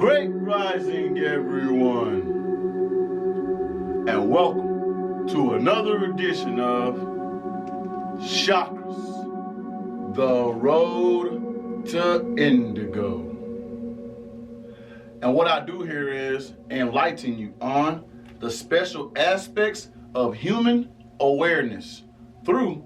Great rising, everyone, and welcome to another edition of Chakras, the road to Indigo. And what I do here is enlighten you on the special aspects of human awareness through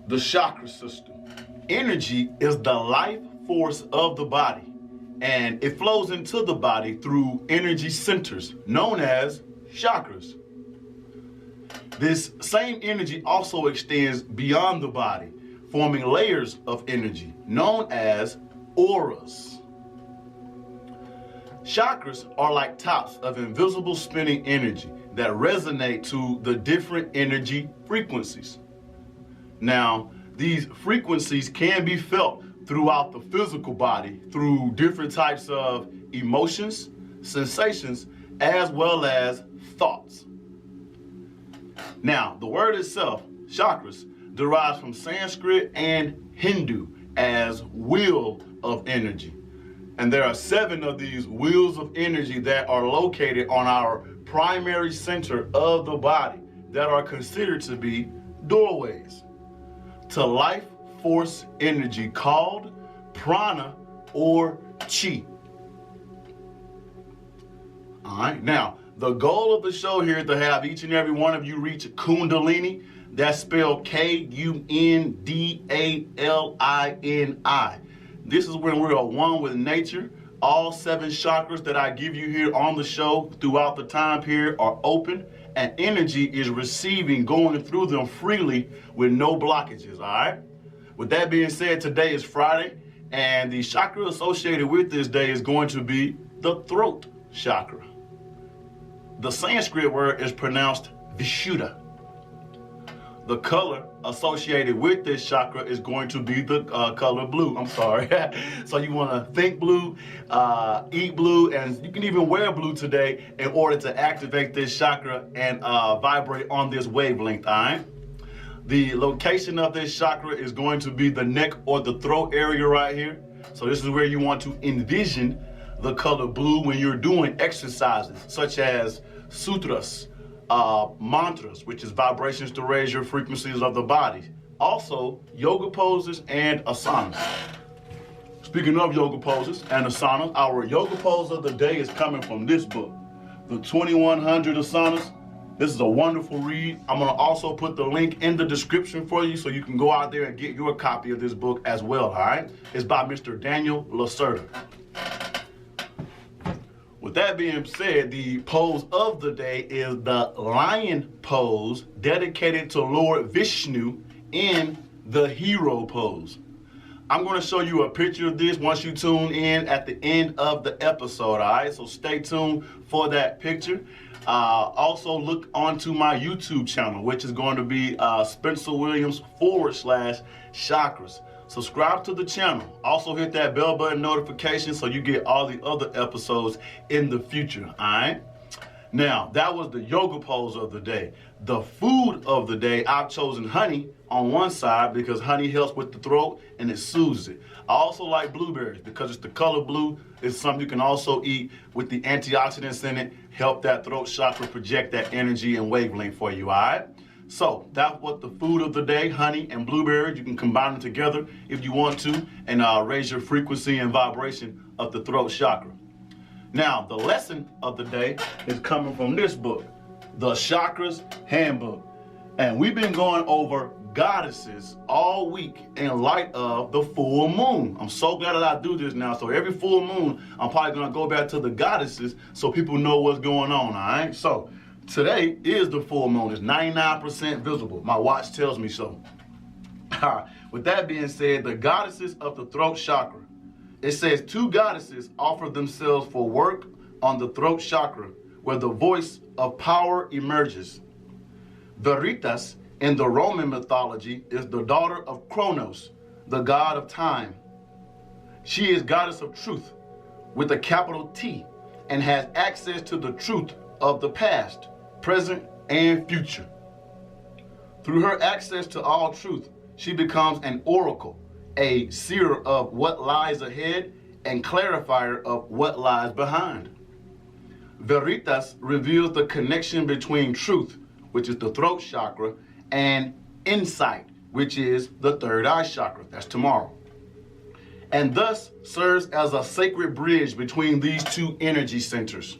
the chakra system. Energy is the life force of the body, and it flows into the body through energy centers known as chakras. This same energy also extends beyond the body, forming layers of energy known as auras. Chakras are like tops of invisible spinning energy that resonate to the different energy frequencies. Now, these frequencies can be felt throughout the physical body through different types of emotions, sensations, as well as thoughts. Now, the word itself, chakras, derives from Sanskrit and Hindu as wheel of energy. And there are 7 of these wheels of energy that are located on our primary center of the body that are considered to be doorways to life force energy called prana or chi. All right, now the goal of the show here is to have each and every one of you reach Kundalini. That's spelled Kundalini. This is when we are one with nature. All 7 chakras that I give you here on the show throughout the time period are open, and energy is receiving, going through them freely with no blockages, all right? With that being said, today is Friday, and the chakra associated with this day is going to be the throat chakra. The Sanskrit word is pronounced Vishuddha. The color associated with this chakra is going to be the color blue. I'm sorry. So you want to think blue, eat blue, and you can even wear blue today in order to activate this chakra and vibrate on this wavelength, all right? The location of this chakra is going to be the neck or the throat area right here. So this is where you want to envision the color blue when you're doing exercises such as sutras, mantras, which is vibrations to raise your frequencies of the body. Also, yoga poses and asanas. Speaking of yoga poses and asanas, our yoga pose of the day is coming from this book, The 2100 Asanas. This is a wonderful read. I'm going to also put the link in the description for you so you can go out there and get your copy of this book as well, all right? It's by Mr. Daniel Lacerda. With that being said, the pose of the day is the lion pose dedicated to Lord Vishnu in the hero pose. I'm going to show you a picture of this once you tune in at the end of the episode, all right? So stay tuned for that picture. Also look onto my YouTube channel, which is going to be Spencer Williams /Chakras. Subscribe to the channel. Also hit that bell button notification so you get all the other episodes in the future, all right? Now, that was the yoga pose of the day. The food of the day, I've chosen honey on one side because honey helps with the throat and it soothes it. I also like blueberries because it's the color blue. It's something you can also eat with the antioxidants in it, help that throat chakra project that energy and wavelength for you, all right? So that's what the food of the day, honey and blueberries. You can combine them together if you want to and raise your frequency and vibration of the throat chakra. Now, the lesson of the day is coming from this book, The Chakras Handbook. And we've been going over goddesses all week in light of the full moon. I'm so glad that I do this now. So every full moon, I'm probably going to go back to the goddesses so people know what's going on, all right? So today is the full moon. It's 99% visible. My watch tells me so. With that being said, the goddesses of the throat chakra. It says 2 goddesses offer themselves for work on the throat chakra, where the voice of power emerges. Veritas in the Roman mythology is the daughter of Kronos, the god of time. She is goddess of truth with a capital T and has access to the truth of the past, present, and future. Through her access to all truth, she becomes an oracle, a seer of what lies ahead and clarifier of what lies behind. Veritas reveals the connection between truth, which is the throat chakra, and insight, which is the third eye chakra. That's tomorrow. And thus serves as a sacred bridge between these two energy centers.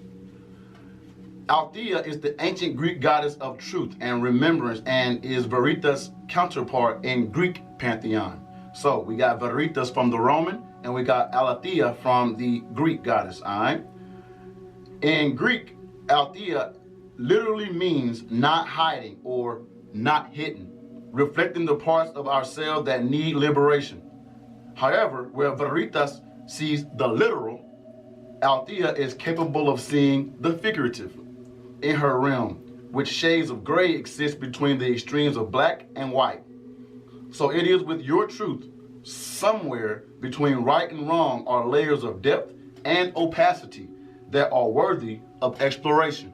Althea is the ancient Greek goddess of truth and remembrance and is Veritas' counterpart in Greek pantheon. So we got Veritas from the Roman and we got Althea from the Greek goddess, all right? In Greek, Althea literally means not hiding or not hidden, reflecting the parts of ourselves that need liberation. However, where Veritas sees the literal, Althea is capable of seeing the figurative. In her realm, which shades of gray exist between the extremes of black and white. So it is with your truth, somewhere between right and wrong are layers of depth and opacity that are worthy of exploration.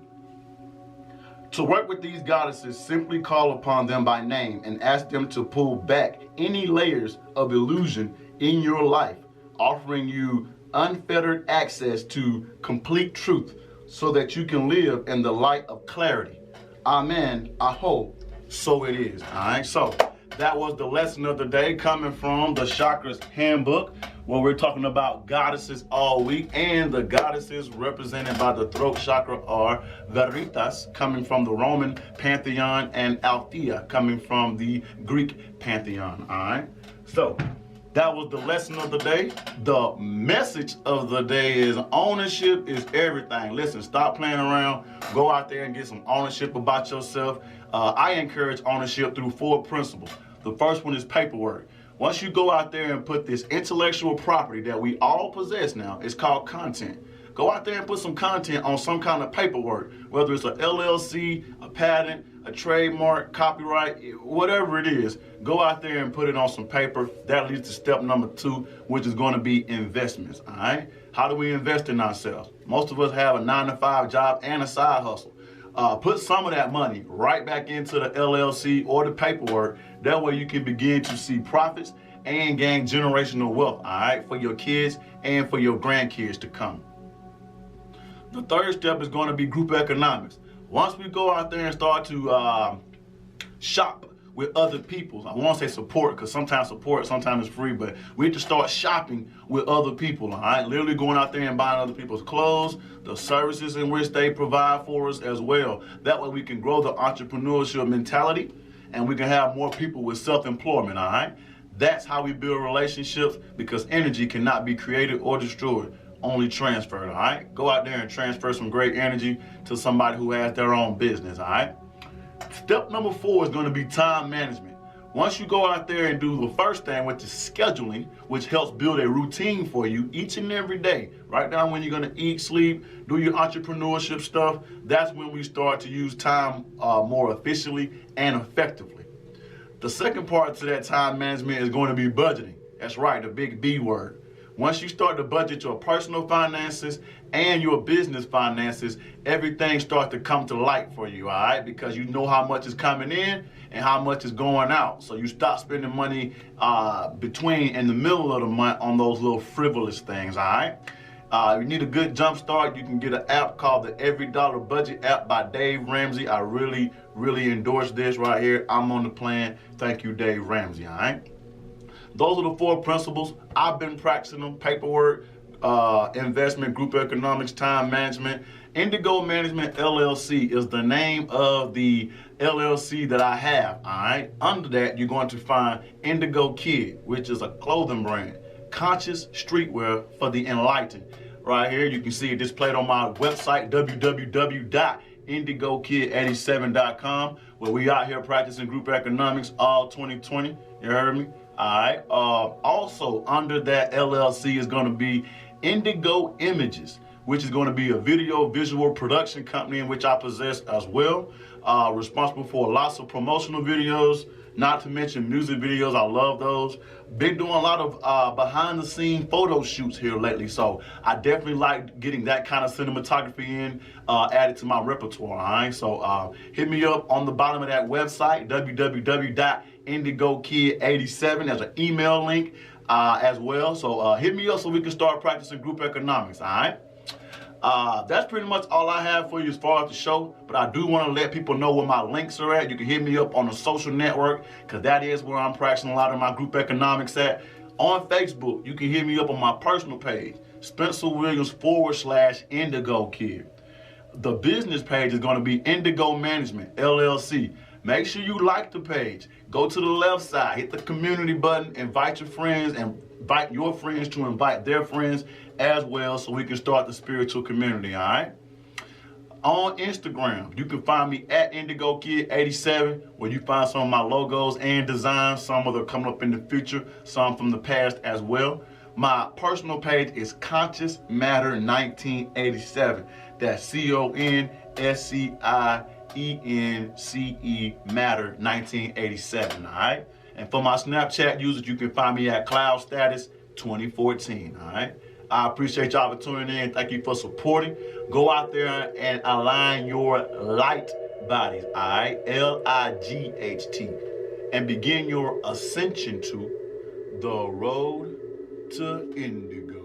To work with these goddesses, simply call upon them by name and ask them to pull back any layers of illusion in your life, offering you unfettered access to complete truth so that you can live in the light of clarity. Amen. I hope so it is. All right. So that was the lesson of the day coming from the Chakras Handbook, where we're talking about goddesses all week, and the goddesses represented by the throat chakra are Veritas, coming from the Roman pantheon, and Althea, coming from the Greek pantheon. All right. So that was the lesson of the day. The message of the day is ownership is everything. Listen, stop playing around. Go out there and get some ownership about yourself. I encourage ownership through 4 principles. The first one is paperwork. Once you go out there and put this intellectual property that we all possess now, it's called content. Go out there and put some content on some kind of paperwork, whether it's an LLC, a patent, a trademark, copyright, whatever it is. Go out there and put it on some paper. That leads to step number 2, which is going to be investments. All right. How do we invest in ourselves? Most of us have a 9-to-5 job and a side hustle. Put some of that money right back into the LLC or the paperwork. That way you can begin to see profits and gain generational wealth, all right, for your kids and for your grandkids to come. The third step is going to be group economics. Once we go out there and start to shop with other people, I won't say support, because sometimes support, sometimes it's free, but we need to start shopping with other people, all right? Literally going out there and buying other people's clothes, the services in which they provide for us as well. That way we can grow the entrepreneurship mentality and we can have more people with self-employment, all right? That's how we build relationships, because energy cannot be created or destroyed, only transferred, all right? Go out there and transfer some great energy to somebody who has their own business, all right? Step number 4 is going to be time management. Once you go out there and do the first thing, which is scheduling, which helps build a routine for you each and every day, write down when you're going to eat, sleep, do your entrepreneurship stuff, that's when we start to use time more efficiently and effectively. The second part to that time management is going to be budgeting. That's right, the big B word. Once you start to budget your personal finances and your business finances, everything starts to come to light for you, all right? Because you know how much is coming in and how much is going out. So you stop spending money between in the middle of the month on those little frivolous things, all right? If you need a good jump start, you can get an app called the Every Dollar Budget app by Dave Ramsey. I really, really endorse this right here. I'm on the plan. Thank you, Dave Ramsey, all right? Those are the 4 principles. I've been practicing them: paperwork, investment, group economics, time management. Indigo Management LLC is the name of the LLC that I have, all right? Under that, you're going to find Indigo Kid, which is a clothing brand, conscious streetwear for the enlightened. Right here, you can see it displayed on my website, www.indigokid87.com, where we out here practicing group economics all 2020. You heard me? All right. Also, under that LLC is going to be Indigo Images, which is going to be a video visual production company in which I possess as well. Responsible for lots of promotional videos, not to mention music videos. I love those. Been doing a lot of behind the scene photo shoots here lately, so I definitely like getting that kind of cinematography in, added to my repertoire, all right? So hit me up on the bottom of that website, www.indigokid87. There's an email link. as well. So hit me up so we can start practicing group economics, all right? That's pretty much all I have for you as far as the show, but I do want to let people know where my links are at. You can hit me up on the social network, because that is where I'm practicing a lot of my group economics at. On Facebook, you can hit me up on my personal page, Spencer Williams /Indigo Kid. The business page is going to be Indigo Management, LLC. Make sure you like the page. Go to the left side, hit the community button, invite your friends, and invite your friends to invite their friends as well, so we can start the spiritual community, all right? On Instagram, you can find me at Indigo Kid 87, where you find some of my logos and designs. Some of them coming up in the future, some from the past as well. My personal page is Conscious Matter 1987. That's CONSCIENCE Matter 1987, all right? And for my Snapchat users, you can find me at Cloud Status 2014, all right? I appreciate y'all for tuning in. Thank you for supporting. Go out there and align your light bodies, all right? LIGHT. And begin your ascension to the road to Indigo.